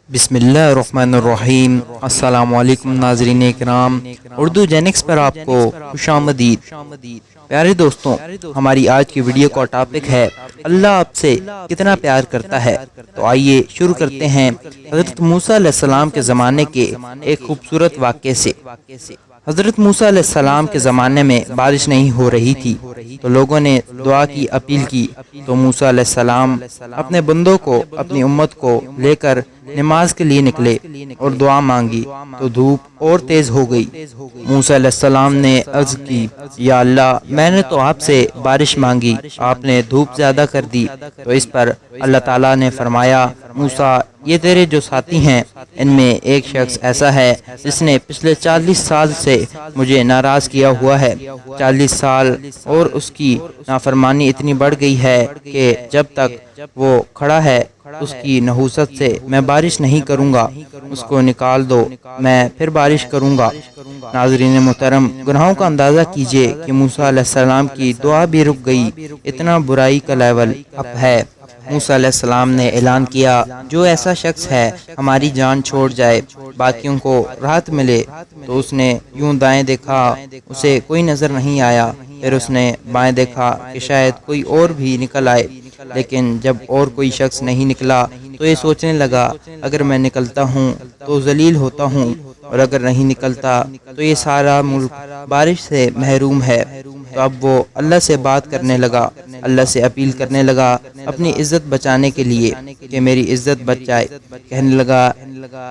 بسم اللہ الرحمن الرحیم۔ السلام علیکم ناظرین اکرام، اردو جینکس پر آپ کو خوش آمدید۔ پیارے دوستوں، ہماری آج کی ویڈیو کا ٹاپک ہے اللہ آپ سے کتنا پیار کرتا ہے۔ تو آئیے شروع کرتے ہیں حضرت موسیٰ علیہ السلام کے زمانے کے ایک خوبصورت واقعے سے۔ حضرت موسیٰ علیہ السلام کے زمانے میں بارش نہیں ہو رہی تھی، تو لوگوں نے دعا کی اپیل کی، تو موسیٰ علیہ السلام اپنے بندوں کو، اپنی امت کو لے کر نماز کے لیے نکلے اور دعا مانگی، تو دھوپ اور تیز ہو گئی۔ موسیٰ علیہ السلام نے عرض کی، یا اللہ، میں نے تو آپ سے بارش مانگی، آپ نے دھوپ زیادہ کر دی۔ تو اس پر اللہ تعالیٰ نے فرمایا، موسیٰ، یہ تیرے جو ساتھی ہیں ان میں ایک شخص ایسا ہے جس نے پچھلے 40 سال سے مجھے ناراض کیا ہوا ہے۔ 40 سال اور اس کی نافرمانی اتنی بڑھ گئی ہے کہ جب تک وہ کھڑا ہے اس کی نحوست سے میں بارش نہیں کروں گا، اس کو نکال دو، میں پھر بارش کروں گا۔ ناظرین محترم، گناہوں کا اندازہ کیجئے کہ موسیٰ علیہ السلام کی دعا بھی رک گئی، اتنا برائی کا لیول اب ہے۔ موسیٰ علیہ السلام نے اعلان کیا، جو ایسا شخص ہے ہماری جان چھوڑ جائے، باقیوں کو راحت ملے۔ تو اس نے یوں دائیں دیکھا، اسے کوئی نظر نہیں آیا، پھر اس نے بائیں دیکھا کہ شاید کوئی اور بھی نکل آئے، لیکن جب اور کوئی شخص نہیں نکلا تو یہ سوچنے لگا، اگر میں نکلتا ہوں تو ذلیل ہوتا ہوں، اور اگر نہیں نکلتا تو یہ سارا ملک بارش سے محروم ہے۔ تو اب وہ اللہ سے بات کرنے لگا، اللہ سے اپیل کرنے لگا اپنی عزت بچانے کے لیے کہ میری عزت بچ جائے۔ کہنے لگا،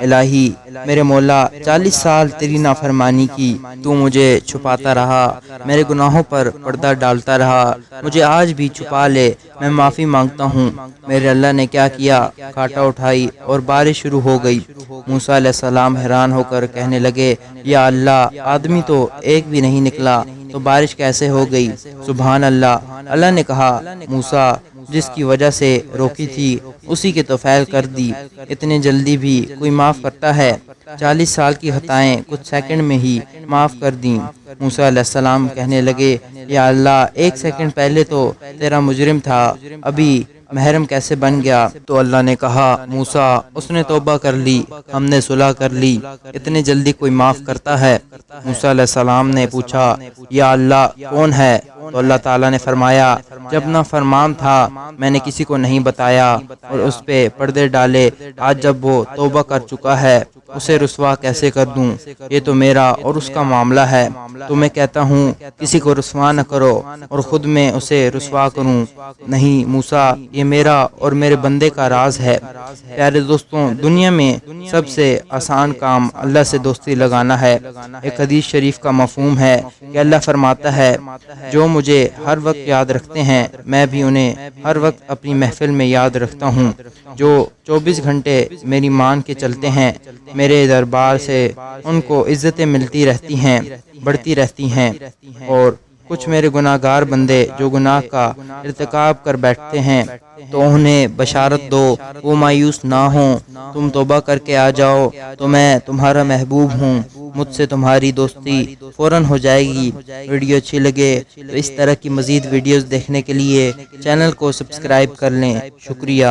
الہی میرے مولا، 40 سال تیری نافرمانی کی، تو مجھے چھپاتا رہا، میرے گناہوں پر پردہ ڈالتا رہا، مجھے آج بھی چھپا لے، میں معافی مانگتا ہوں۔ میرے اللہ نے کیا کیا، کاٹا اٹھائی اور بارش شروع ہو گئی۔ موسیٰ علیہ السلام حیران ہو کر کہنے لگے، یا اللہ، آدمی تو ایک بھی نہیں نکلا تو بارش کیسے ہو گئی؟ سبحان اللہ۔ اللہ نے کہا، موسیٰ، جس کی وجہ سے روکی تھی اسی کے تو فعل کر دی، اتنے جلدی بھی کوئی معاف کرتا ہے؟ 40 سال کی خطائیں کچھ سیکنڈ میں ہی معاف کر دیں۔ موسیٰ علیہ السلام کہنے لگے، یا اللہ، ایک سیکنڈ پہلے تو تیرا مجرم تھا، ابھی محرم کیسے بن گیا؟ تو اللہ نے کہا، موسیٰ، اس نے توبہ کر لی، ہم نے صلح کر لی، اتنے جلدی کوئی معاف کرتا ہے؟ موسیٰ علیہ السلام نے پوچھا، یا اللہ، کون ہے؟ تو اللہ تعالیٰ نے فرمایا، جب نافرمان تھا میں نے کسی کو نہیں بتایا اور اس پہ پردے ڈالے، آج جب وہ توبہ کر چکا ہے اسے رسوا کیسے کر دوں؟ یہ تو میرا اور اس کا معاملہ ہے، تو میں کہتا ہوں کسی کو رسوا نہ کرو اور خود میں اسے رسوا کروں؟ نہیں موسیٰ، یہ میرا اور میرے بندے کا راز ہے۔ پیارے دوستوں، دنیا میں سب سے آسان کام اللہ سے دوستی لگانا ہے۔ ایک حدیث شریف کا مفہوم ہے کہ اللہ فرماتا ہے، جو مجھے ہر وقت یاد رکھتے ہیں میں بھی انہیں ہر وقت اپنی محفل میں یاد رکھتا ہوں۔ جو 24 گھنٹے میری مان کے چلتے ہیں، میرے دربار سے ان کو عزتیں ملتی رہتی ہیں، بڑھتی رہتی ہیں، اور کچھ میرے گناہ گار بندے جو گناہ کا ارتکاب کر بیٹھتے ہیں تو انہیں بشارت دو، وہ مایوس نہ ہوں، تم توبہ کر کے آ جاؤ تو میں تمہارا محبوب ہوں، مجھ سے تمہاری دوستی فوراً ہو جائے گی۔ ویڈیو اچھی لگے تو اس طرح کی مزید ویڈیوز دیکھنے کے لیے چینل کو سبسکرائب کر لیں۔ شکریہ۔